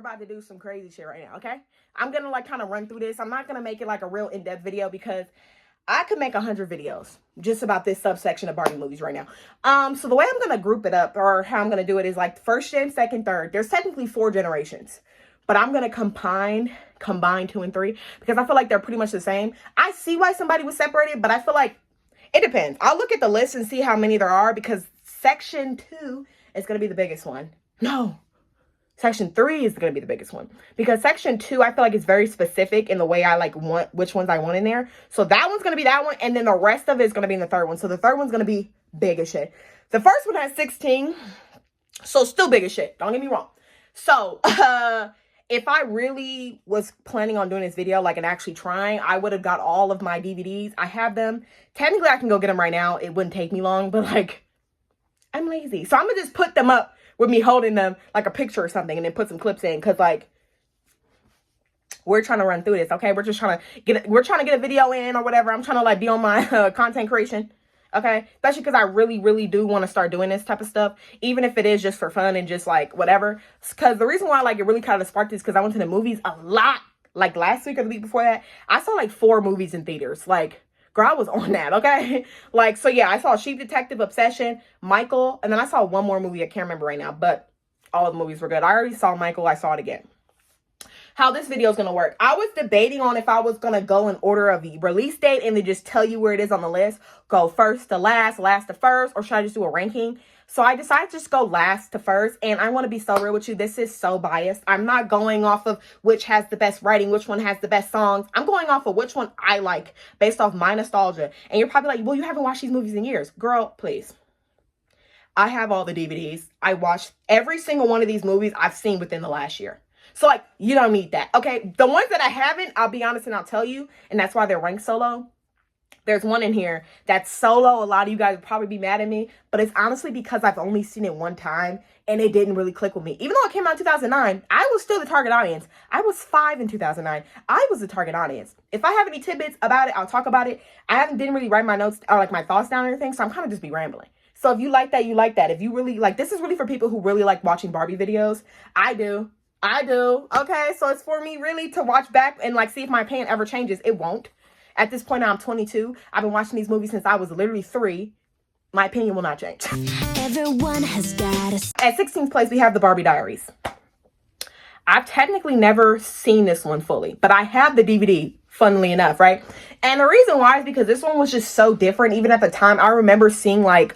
about to do some crazy shit right now, okay? I'm gonna like kind of run through this. I'm not gonna make it like a real in-depth video because I could make 100 videos just about this subsection of Barbie movies right now. So the way I'm gonna group it up, or how I'm gonna do it, is like first gen, second, third. There's technically 4 generations, but I'm gonna combine 2 and 3 because I feel like they're pretty much the same. I see why somebody was separated, but I feel like it depends. I'll look at the list and see how many there are because section 2 is gonna be the biggest one. No. Section 3 is going to be the biggest one because section 2, I feel like it's very specific in the way I like want which ones I want in there. So that one's going to be that one. And then the rest of it is going to be in the third one. So the third one's going to be big as shit. The first one has 16. So still big as shit. Don't get me wrong. So, if I really was planning on doing this video, like, and actually trying, I would have got all of my DVDs. I have them. Technically, I can go get them right now. It wouldn't take me long, but like, I'm lazy. So I'm going to just put them up with me holding them like a picture or something and then put some clips in because like we're trying to run through this, okay? We're trying to get a video in or whatever. I'm trying to like be on my content creation, okay? Especially because I really do want to start doing this type of stuff, even if it is just for fun and just like whatever. Because the reason why like it really kind of sparked this because I went to the movies a lot. Like last week or the week before that, I saw like 4 movies in theaters. Like, girl, I was on that, okay? Like, so yeah, I saw Sheep Detective, Obsession, Michael, and then I saw one more movie. I can't remember right now, but all the movies were good. I already saw Michael. I saw it again. How this video is going to work. I was debating on if I was going to go in order of the release date and then just tell you where it is on the list. Go first to last, last to first, or should I just do a ranking? So I decided to just go last to first, and I want to be so real with you. This is so biased. I'm not going off of which has the best writing, which one has the best songs. I'm going off of which one I like based off my nostalgia. And you're probably like, well, you haven't watched these movies in years. Girl, please. I have all the DVDs. I watched every single one of these movies I've seen within the last year. So, like, you don't need that, okay? The ones that I haven't, I'll be honest and I'll tell you, and that's why they're ranked so low. There's one in here that's solo. A lot of you guys would probably be mad at me, but it's honestly because I've only seen it one time and it didn't really click with me. Even though it came out in 2009, I was still the target audience. I was 5 in 2009. I was the target audience. If I have any tidbits about it, I'll talk about it. didn't really write my notes or like my thoughts down or anything, so I'm kind of just be rambling. So if you like that, you like that. If you really like, this is really for people who really like watching Barbie videos. I do. Okay, so it's for me really to watch back and like see if my opinion ever changes. It won't. At this point now, I'm 22. I've been watching these movies since I was literally 3. My opinion will not change. Everyone has got At 16th place, we have the Barbie Diaries. I've technically never seen this one fully, but I have the DVD, funnily enough, right? And the reason why is because this one was just so different. Even at the time, I remember seeing like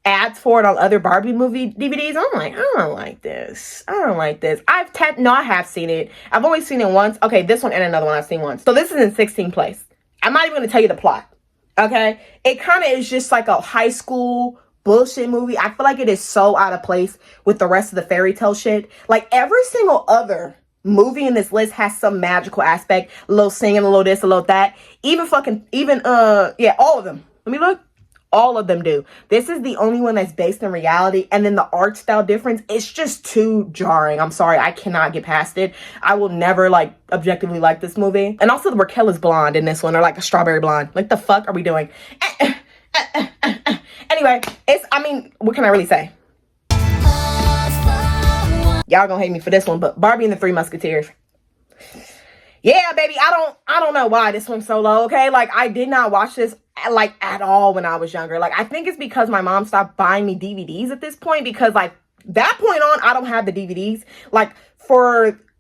ads for it on other Barbie movie DVDs. I'm like, I don't like this. I have seen it. I've only seen it once. Okay, this one and another one I've seen once. So this is in 16th place. I'm not even going to tell you the plot. Okay? It kind of is just like a high school bullshit movie. I feel like it is so out of place with the rest of the fairy tale shit. Like every single other movie in this list has some magical aspect. A little singing, a little this, a little that. All of them. Let me look. All of them do. This is the only one that's based in reality. And then the art style difference, it's just too jarring. I'm sorry. I cannot get past it. I will never like objectively like this movie. And also the Raquel is blonde in this one, or like a strawberry blonde. Like the fuck are we doing? Anyway, what can I really say? Y'all gonna hate me for this one, but Barbie and the Three Musketeers. Yeah, baby, I don't know why this one's so low, okay? Like, I did not watch this, like, at all when I was younger. Like, I think it's because my mom stopped buying me DVDs at this point because, like, that point on, I don't have the DVDs. Like,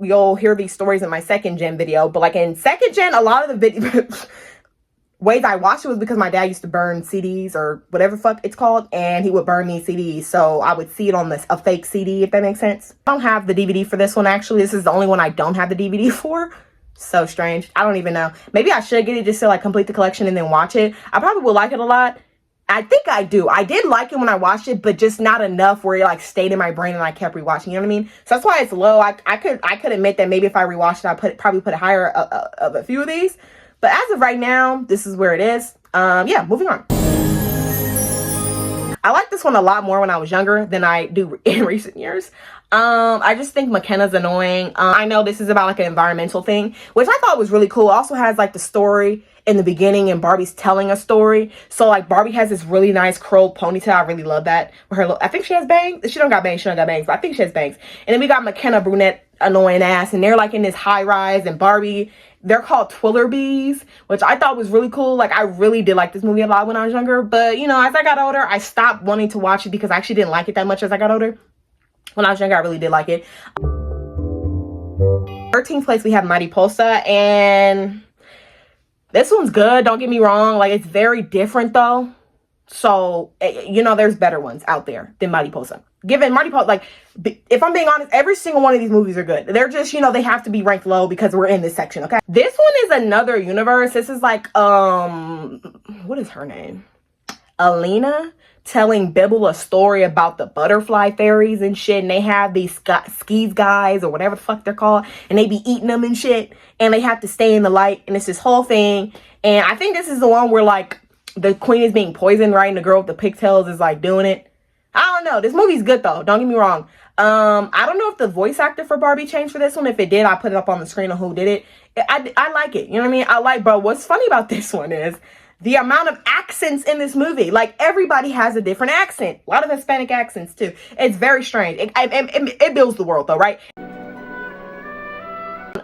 you'll hear these stories in my second gen video, but, like, in second gen, a lot of the ways I watched it was because my dad used to burn CDs or whatever fuck it's called, and he would burn me CDs, so I would see it on a fake CD, if that makes sense. I don't have the DVD for this one, actually. This is the only one I don't have the DVD for. So strange. I don't even know. Maybe I should get it just to like complete the collection and then watch it. I probably will like it a lot. I think I do. I did like it when I watched it, but just not enough where it like stayed in my brain and I kept rewatching. You know what I mean? So that's why it's low. I could admit that maybe if I rewatched it, I probably put it higher of a few of these. But as of right now, this is where it is. Yeah, moving on. I like this one a lot more when I was younger than I do in recent years. I just think McKenna's annoying. I know this is about like an environmental thing, which I thought was really cool. It also has like the story in the beginning and Barbie's telling a story. So like Barbie has this really nice curled ponytail. I really love that. With her, I think she has bangs. She don't got bangs. But I think she has bangs. And then we got McKenna, brunette, annoying ass, and they're like in this high rise, and Barbie, they're called Twillerbees, which I thought was really cool. Like I really did like this movie a lot when I was younger, but you know, as I got older, I stopped wanting to watch it because I actually didn't like it that much as I got older. When I was younger, I really did like it. 13th place, we have Mariposa, and this one's good, don't get me wrong. Like, it's very different though, so you know, there's better ones out there than Mariposa. Given Mariposa, like, if I'm being honest, every single one of these movies are good. They're just, you know, they have to be ranked low because we're in this section, okay? This one is another universe. This is like, what is her name? Alina telling Bibble a story about the butterfly fairies and shit, and they have these skis guys or whatever the fuck they're called, and they be eating them and shit, and they have to stay in the light, and it's this whole thing. And I think this is the one where like the queen is being poisoned, right? And the girl with the pigtails is like doing it. I don't know. This movie's good though, don't get me wrong. I don't know if the voice actor for Barbie changed for this one. If it did, I put it up on the screen on who did it. I like it, you know what I mean? I like, bro, what's funny about this one is the amount of accents in this movie. Like, everybody has a different accent. A lot of Hispanic accents, too. It's very strange. It builds the world, though, right?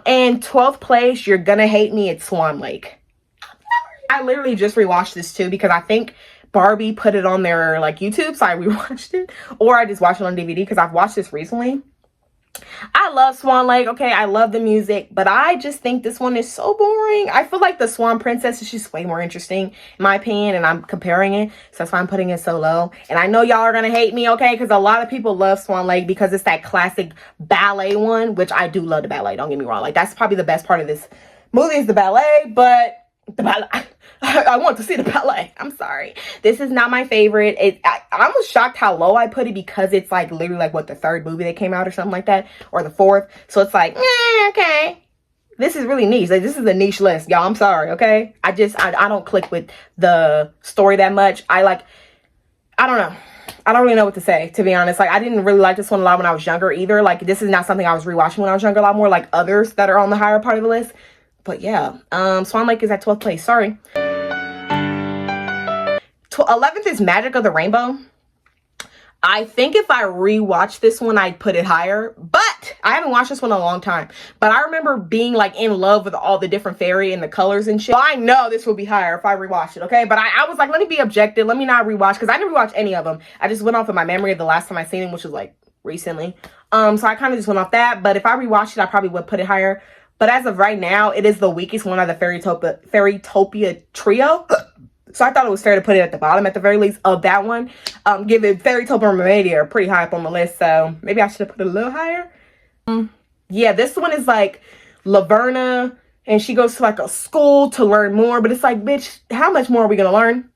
In 12th place, you're gonna hate me, it's Swan Lake. I literally just rewatched this, too, because I think Barbie put it on their, like, YouTube, so I rewatched it. Or I just watched it on DVD, because I've watched this recently. I love Swan Lake, okay? I love the music, but I just think this one is so boring. I feel like the Swan Princess is just way more interesting, in my opinion, and I'm comparing it, so that's why I'm putting it so low. And I know y'all are gonna hate me, okay? Because a lot of people love Swan Lake because it's that classic ballet one, which I do love the ballet, don't get me wrong. Like, that's probably the best part of this movie is the ballet, but the ballet... I want to see the ballet. I'm sorry. This is not my favorite. I was shocked how low I put it because it's like literally like what, the third movie that came out or something like that, or the fourth. So it's like, okay. This is really niche. Like, this is a niche list, y'all. I'm sorry, okay? I don't click with the story that much. I don't know. I don't really know what to say, to be honest. Like, I didn't really like this one a lot when I was younger either. Like, this is not something I was rewatching when I was younger a lot more, like others that are on the higher part of the list. But yeah, Swan Lake is at 12th place. Sorry. 11th is Magic of the Rainbow. I think if I rewatch this one, I'd put it higher, but I haven't watched this one in a long time. But I remember being like in love with all the different fairy and the colors and shit. So I know this will be higher if I rewatch it, okay? But I was like, let me be objective. Let me not rewatch, because I didn't rewatch any of them. I just went off of my memory of the last time I seen them, which was like recently. So I kind of just went off that. But if I rewatched it, I probably would put it higher. But as of right now, it is the weakest one of the Fairytopia trio. So I thought it was fair to put it at the bottom, at the very least, of that one. Given Fairytopia and Mermaidia are pretty high up on the list, so maybe I should have put it a little higher. Yeah, this one is like Laverna, and she goes to like a school to learn more, but it's like, bitch, how much more are we gonna learn?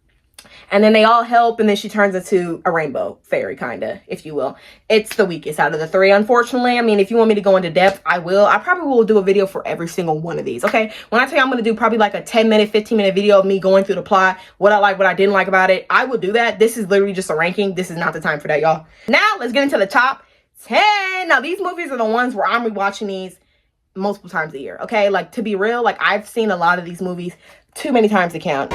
And then they all help, and then she turns into a rainbow fairy, kind of, if you will. It's the weakest out of the three, unfortunately. I mean, if you want me to go into depth, I will. I probably will do a video for every single one of these, okay? When I tell you I'm going to do probably like a 10-minute, 15-minute video of me going through the plot, what I like, what I didn't like about it, I will do that. This is literally just a ranking. This is not the time for that, y'all. Now, let's get into the top 10. Now, these movies are the ones where I'm rewatching these multiple times a year, okay? Like, to be real, like, I've seen a lot of these movies too many times to count.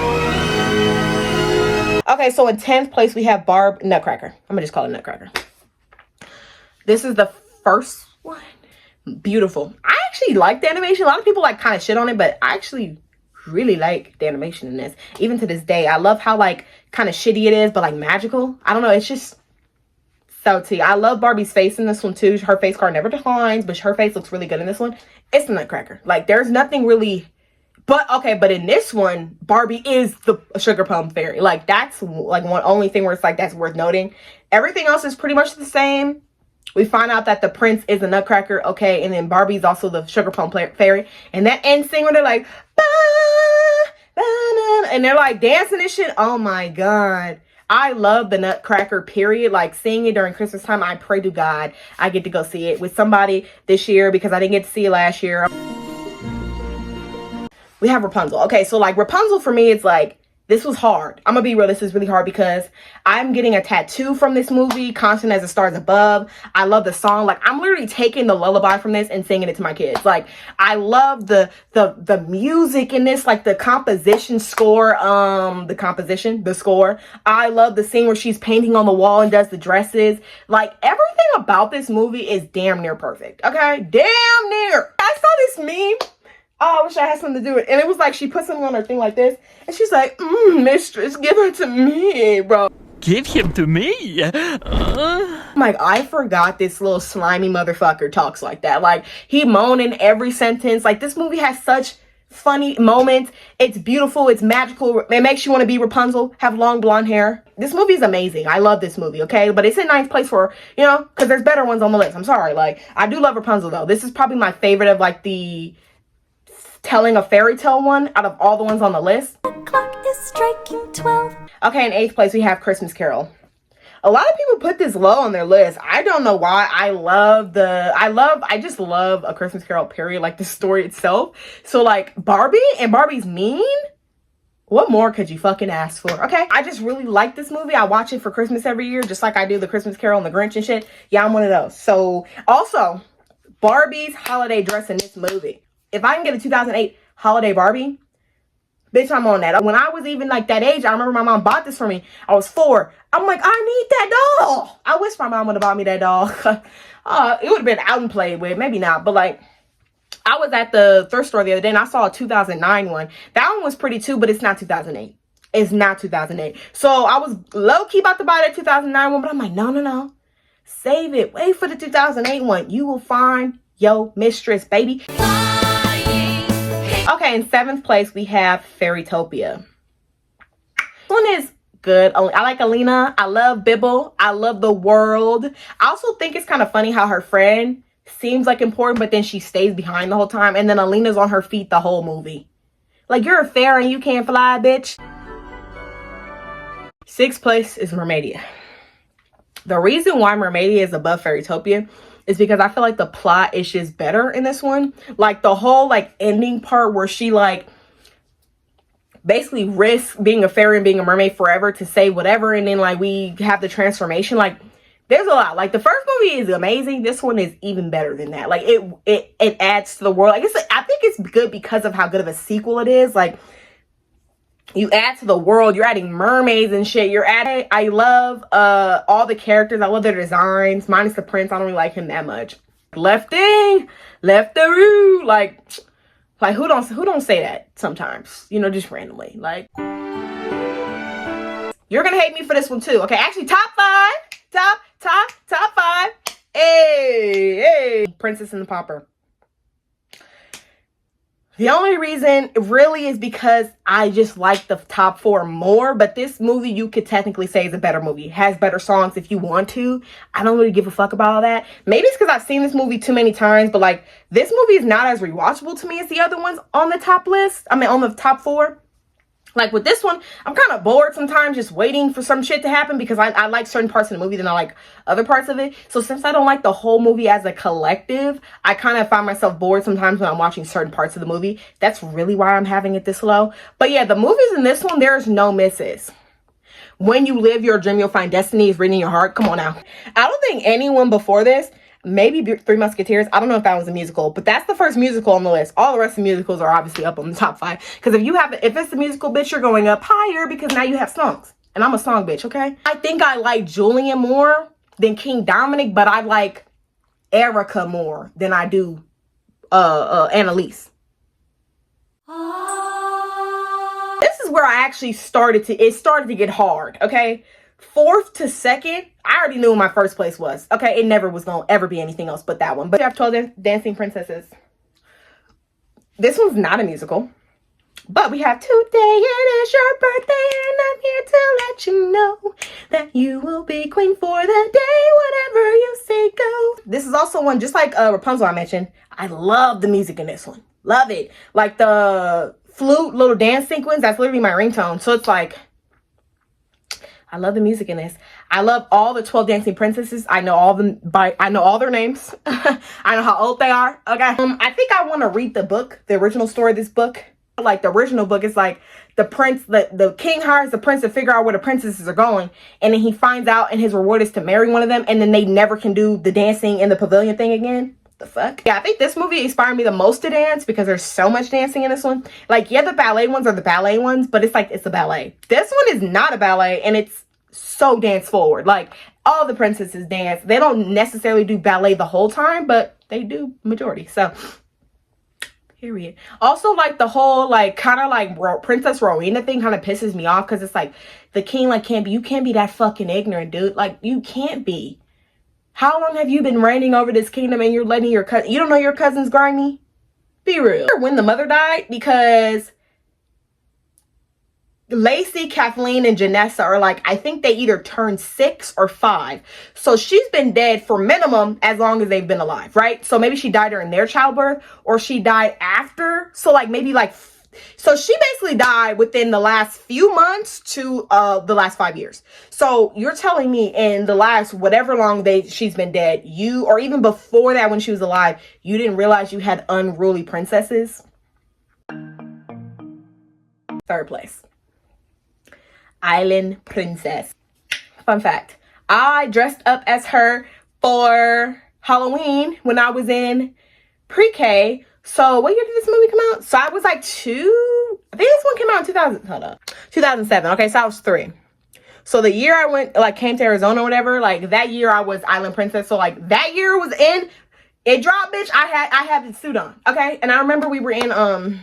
Okay, so in 10th place, we have Nutcracker. I'm gonna just call it Nutcracker. This is the first one. Beautiful. I actually like the animation. A lot of people like kind of shit on it, but I actually really like the animation in this. Even to this day, I love how like kind of shitty it is, but like magical. I don't know, it's just so tea. I love Barbie's face in this one too. Her face card never declines, but her face looks really good in this one. It's the Nutcracker. Like, there's nothing really... But, okay, but in this one, Barbie is the sugar plum fairy. Like, that's, like, one only thing where it's, like, that's worth noting. Everything else is pretty much the same. We find out that the prince is a nutcracker, okay, and then Barbie's also the sugar plum fairy. And that end scene where they're like, ba, ba, na, and they're, like, dancing and shit. Oh, my God. I love the Nutcracker, period. Like, seeing it during Christmas time, I pray to God I get to go see it with somebody this year because I didn't get to see it last year. We have Rapunzel. Okay, so like Rapunzel for me, it's like, This was hard. I'm gonna be real, this is really hard because I'm getting a tattoo from this movie, Constant as the Stars Above. I love the song. Like, I'm literally taking the lullaby from this and singing it to my kids. Like, I love the music in this, like the composition score, the score. I love the scene where she's painting on the wall and does the dresses. Like, everything about this movie is damn near perfect. Okay? Damn near. I saw this meme. Oh, I wish I had something to do with it. And it was like, she put something on her thing like this. And she's like, mistress, give her to me, bro. Give him to me. I'm like, I forgot this little slimy motherfucker talks like that. Like, he moan in every sentence. Like, this movie has such funny moments. It's beautiful. It's magical. It makes you want to be Rapunzel, have long blonde hair. This movie is amazing. I love this movie, okay? But it's in ninth place for, you know, because there's better ones on the list. I'm sorry. Like, I do love Rapunzel, though. This is probably my favorite of, like, the telling a fairy tale one out of all the ones on the list. The clock is striking 12. Okay, in eighth place, we have Christmas Carol. A lot of people put this low on their list. I don't know why. I just love A Christmas Carol, period. Like, the story itself. So, like, Barbie and Barbie's mean? What more could you fucking ask for? Okay, I just really like this movie. I watch it for Christmas every year, just like I do the Christmas Carol and the Grinch and shit. Yeah, I'm one of those. So, also, Barbie's holiday dress in this movie. If I can get a 2008 holiday Barbie, bitch, I'm on that. When I was even like that age, I remember my mom bought this for me. I was 4. I'm like, I need that doll. I wish my mom would have bought me that doll. It would have been out and played with. Maybe not. But like, I was at the thrift store the other day and I saw a 2009 one. That one was pretty too, but it's not 2008. It's not 2008. So I was low-key about to buy that 2009 one, but I'm like, no. Save it. Wait for the 2008 one. You will find your mistress, baby. Okay, in 7th place, we have Fairytopia. This one is good. I like Alina. I love Bibble. I love the world. I also think it's kind of funny how her friend seems like important, but then she stays behind the whole time. And then Alina's on her feet the whole movie. Like, you're a fairy and you can't fly, bitch. 6th place is Mermaidia. The reason why Mermaidia is above Fairytopia is because I feel like the plot is just better in this one. Like, the whole, like, ending part where she, like, basically risks being a fairy and being a mermaid forever to save whatever. And then, like, we have the transformation. Like, there's a lot. Like, the first movie is amazing. This one is even better than that. Like, it adds to the world. I guess, like, I think it's good because of how good of a sequel it is. Like, you add to the world, you're adding mermaids and shit. I love all the characters. I love their designs. Minus the prince. I don't really like him that much. Lefting, leftaroo. Like who don't say that sometimes? You know, just randomly. Like, you're gonna hate me for this one too. Okay, actually, top 5. Hey, Princess and the Pauper. The only reason really is because I just like the top 4 more. But this movie, you could technically say is a better movie. It has better songs if you want to. I don't really give a fuck about all that. Maybe it's because I've seen this movie too many times. But like, this movie is not as rewatchable to me as the other ones on the top list. I mean, on the top 4. Like, with this one, I'm kind of bored sometimes just waiting for some shit to happen because I like certain parts of the movie than I like other parts of it. So since I don't like the whole movie as a collective, I kind of find myself bored sometimes when I'm watching certain parts of the movie. That's really why I'm having it this low. But yeah, the movies in this one, there's no misses. When You Live Your Dream, You'll Find Destiny is written in your heart. Come on now. I don't think anyone before this, maybe Three Musketeers. I don't know if that was a musical, but that's the first musical on the list. All the rest of the musicals are obviously up on the top 5. Because if it's a musical, bitch, you're going up higher because now you have songs. And I'm a song bitch, okay? I think I like Julian more than King Dominic, but I like Erica more than I do Annalise. This is where I actually started to get hard, okay? 4th to 2nd, I already knew what my first place was. Okay, it never was gonna ever be anything else but that one. But you have 12 Dancing Princesses. This one's not a musical. But we have Today It Is Your Birthday and I'm here to let you know that you will be queen for the day, whatever you say go. This is also one, just like Rapunzel I mentioned. I love the music in this one. Love it. Like the flute little dance sequence, that's literally my ringtone. So it's like, I love the music in this. I love all the 12 Dancing Princesses. I know all them I know all their names. I know how old they are. Okay. I think I want to read the book, the original story of this book. Like, the original book is like the king hires the prince to figure out where the princesses are going, and then he finds out, and his reward is to marry one of them, and then they never can do the dancing in the pavilion thing again. The fuck? Yeah, I think this movie inspired me the most to dance because there's so much dancing in this one. Like, yeah, the ballet ones are the ballet ones, but it's like, it's a ballet. This one is not a ballet, and it's so dance forward. Like, all the princesses dance. They don't necessarily do ballet the whole time, but they do majority. So, period. Also, like, the whole, like, kind of like Princess Rowena thing kind of pisses me off because it's like, the king, like, you can't be that fucking ignorant, dude. Like, you can't be. How long have you been reigning over this kingdom and you're letting your cousin, you don't know your cousin's grimy? Be real. When the mother died, because Lacey, Kathleen, and Janessa are like, I think they either turned 6 or 5. So she's been dead for minimum as long as they've been alive, right? So maybe she died during their childbirth or she died after. So like maybe like, so she basically died within the last few months to the last 5 years. So you're telling me in the last whatever long she's been dead, you, or even before that when she was alive, you didn't realize you had unruly princesses? Third place. Island Princess. Fun fact. I dressed up as her for Halloween when I was in pre-K. So what year did this movie come out? So I was like 2. I think this one came out in 2000. Hold up. 2007. Okay, so I was 3. So the year I went, like, came to Arizona or whatever, like, that year I was Island Princess. So, like, that year was in, it dropped, bitch. I had the suit on. Okay? And I remember we were in,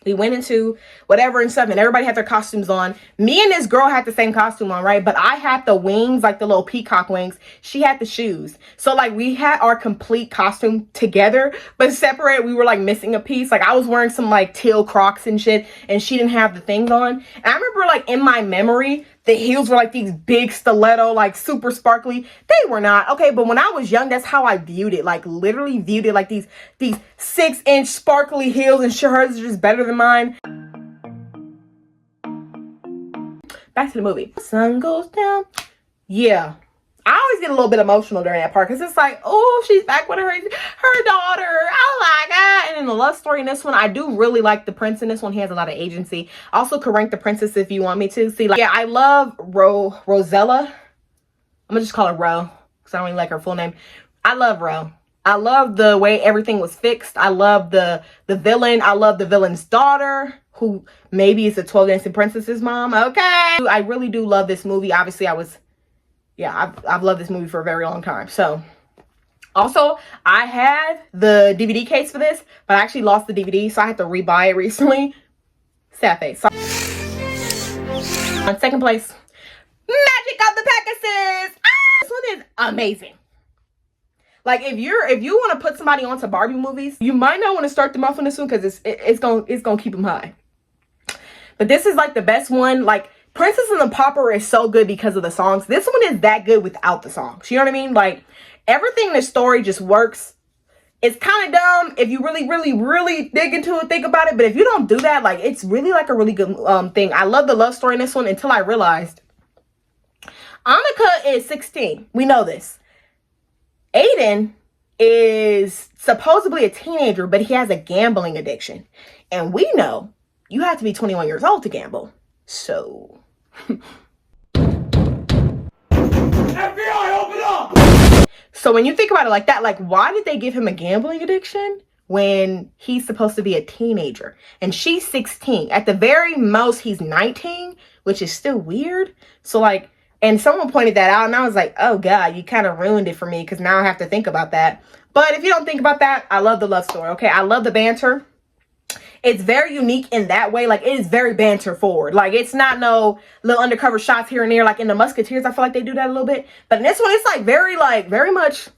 we went into whatever and stuff, and everybody had their costumes on. Me and this girl had the same costume on, right? But I had the wings, like the little peacock wings. She had the shoes. So, like, we had our complete costume together, but separate. We were, like, missing a piece. Like, I was wearing some, like, teal Crocs and shit, and she didn't have the things on. And I remember, like, in my memory, the heels were, like, these big stiletto, like, super sparkly. They were not. Okay, but when I was young, that's how I viewed it. Like, literally viewed it like these 6-inch sparkly heels, and sure, hers is just better than mine. Back to the movie. Sun goes down. Yeah. I always get a little bit emotional during that part because it's like, oh, she's back with her daughter. Oh my God. And in the love story in this one, I do really like the prince in this one. He has a lot of agency. I also could rank the princess if you want me to. See, like, yeah, I love Rosella. I'm gonna just call her Ro because I don't really like her full name. I love Ro. I love the way everything was fixed. I love the villain. I love the villain's daughter, who maybe is the 12 Dancing Princess's mom. Okay. I really do love this movie. Obviously, I've loved this movie for a very long time. So, also, I had the DVD case for this, but I actually lost the DVD, so I had to rebuy it recently. Sad face. So, on second place, Magic of the Pegasus. This one is amazing. Like, if you want to put somebody onto Barbie movies, you might not want to start them off on this one because it's gonna keep them high. But this is like the best one. Like, Princess and the Pauper is so good because of the songs. This one is that good without the songs. You know what I mean? Like, everything in the story just works. It's kind of dumb if you really, really, really dig into it, think about it. But if you don't do that, like, it's really like a really good thing. I love the love story in this one until I realized Annika is 16. We know this. Aiden is supposedly a teenager, but he has a gambling addiction. And we know you have to be 21 years old to gamble. So... FBI, open up! So when you think about it like that, like, why did they give him a gambling addiction when he's supposed to be a teenager? And she's 16. At the very most, he's 19, which is still weird. So, like, and someone pointed that out, and I was like, oh, God, you kind of ruined it for me because now I have to think about that. But if you don't think about that, I love the love story, okay? I love the banter. It's very unique in that way. Like, it is very banter forward. Like, it's not no little undercover shots here and there. Like, in the Musketeers, I feel like they do that a little bit. But in this one, it's, like, very much...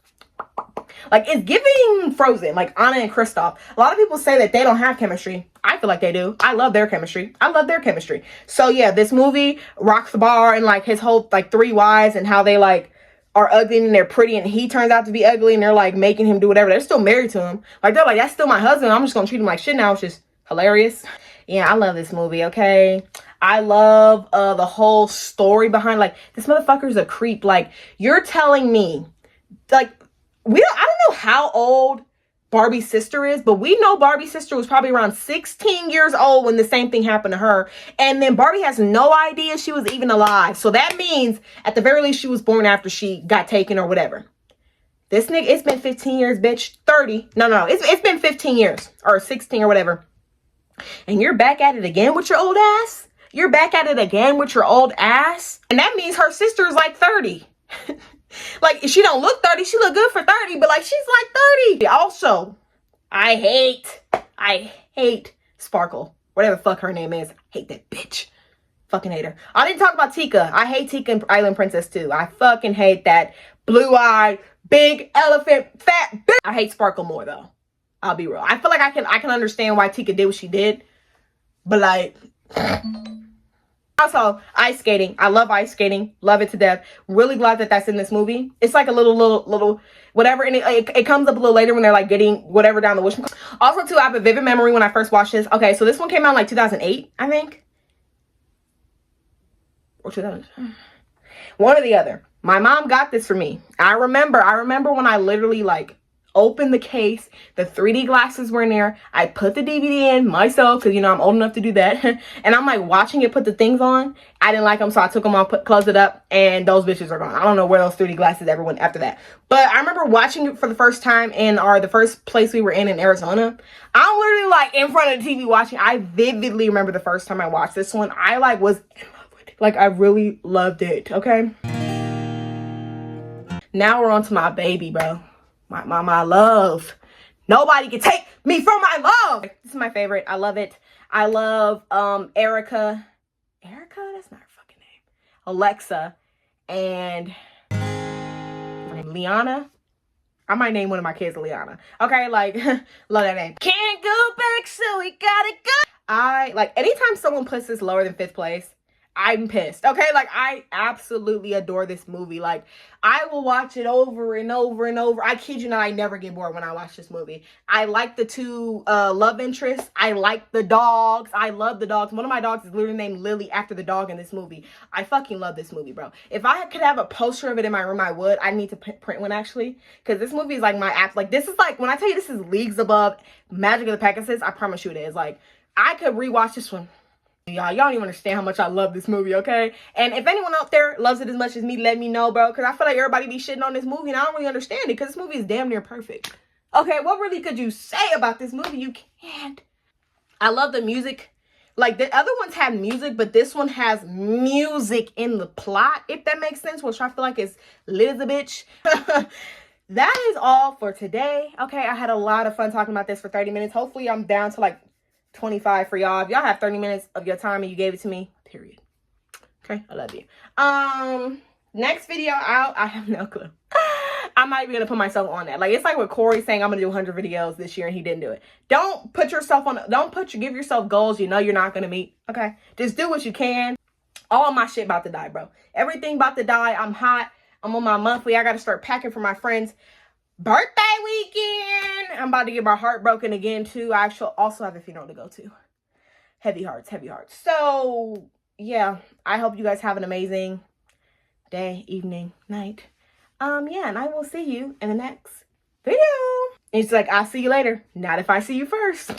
Like, it's giving Frozen, like Anna and Kristoff. A lot of people say that they don't have chemistry. I feel like they do. I love their chemistry. I love their chemistry. So, yeah, this movie rocks the bar, and, like, his whole, like, 3 wives and how they, like, are ugly and they're pretty, and he turns out to be ugly, and they're, like, making him do whatever. They're still married to him. Like, they're like, that's still my husband. I'm just gonna treat him like shit now, which is hilarious. Yeah, I love this movie, okay? I love the whole story behind, like, this motherfucker's a creep. Like, you're telling me, like, I don't know how old Barbie's sister is, but we know Barbie's sister was probably around 16 years old when the same thing happened to her. And then Barbie has no idea she was even alive. So that means at the very least she was born after she got taken or whatever. This nigga, it's been 15 years, bitch. 30. No. It's been 15 years or 16 or whatever. And you're back at it again with your old ass? You're back at it again with your old ass? And that means her sister is like 30. Like, she don't look 30. She look good for 30, but like, she's like 30. Also, I hate Sparkle. Whatever the fuck her name is. I hate that bitch. Fucking hate her. I didn't talk about Tika. I hate Tika and Island Princess too. I fucking hate that blue-eyed, big elephant, fat bitch. I hate Sparkle more though. I'll be real. I feel like I can understand why Tika did what she did. But like... Also, ice skating. I love ice skating. Love it to death. Really glad that that's in this movie. It's like a little whatever. And it comes up a little later when they're like getting whatever down the wish. Also, too, I have a vivid memory when I first watched this. Okay, so this one came out in like 2008, I think. Or 2000. One or the other. My mom got this for me. I remember when I literally like opened the case, the 3D glasses were in there. I put the DVD in myself because, you know, I'm old enough to do that. And I'm like watching it put the things on. I didn't like them, so I took them off, closed it up, and those bitches are gone. I don't know where those 3D glasses ever went after that. But I remember watching it for the first time in the first place we were in Arizona. I'm literally like in front of the TV watching. I vividly remember the first time I watched this one. I like was in love with it. Like, I really loved it, okay? Now we're on to my baby, bro. My love. Nobody can take me from my love. This is my favorite. I love it. I love Erica. Erica? That's not her fucking name. Alexa and Liana. I might name one of my kids Liana. Okay, like, love that name. Can't go back, so we gotta go. I like anytime someone puts this lower than 5th place, I'm pissed. Okay, like, I absolutely adore this movie. Like, I will watch it over and over and over. I kid you not, I never get bored when I watch this movie. I like the two love interests. I like the dogs. I love the dogs. One of my dogs is literally named Lily after the dog in this movie. I fucking love this movie, bro. If I could have a poster of it in my room, I would. I need to print one, actually, because this movie is like my app. Like, this is like, when I tell you this is leagues above Magic of the Pegasus, I promise you it is. Like, I could rewatch this one. Y'all don't even understand how much I love this movie, okay? And if anyone out there loves it as much as me, let me know, bro. Because I feel like everybody be shitting on this movie, and I don't really understand it. Because this movie is damn near perfect. Okay, what really could you say about this movie? You can't. I love the music. Like, the other ones had music, but this one has music in the plot, if that makes sense. Which I feel like is lit as a bitch. That is all for today. Okay, I had a lot of fun talking about this for 30 minutes. Hopefully, I'm down to like 25 for y'all. If y'all have 30 minutes of your time and you gave it to me, period. Okay, I love you. Next video out, I have no clue. I'm not even gonna put myself on that. Like, it's like with Corey saying I'm gonna do 100 videos this year and he didn't do it. Don't put yourself on, give yourself goals you know you're not gonna meet, okay? Just do what you can. All my shit about to die, bro. Everything about to die. I'm hot. I'm on my monthly. I gotta start packing for my friends' birthday weekend. I'm about to get my heart broken again too. I also have a funeral to go to. Heavy hearts. So yeah, I hope you guys have an amazing day, evening, night. Yeah, and I will see you in the next video. And it's like, I'll see you later. Not if I see you first.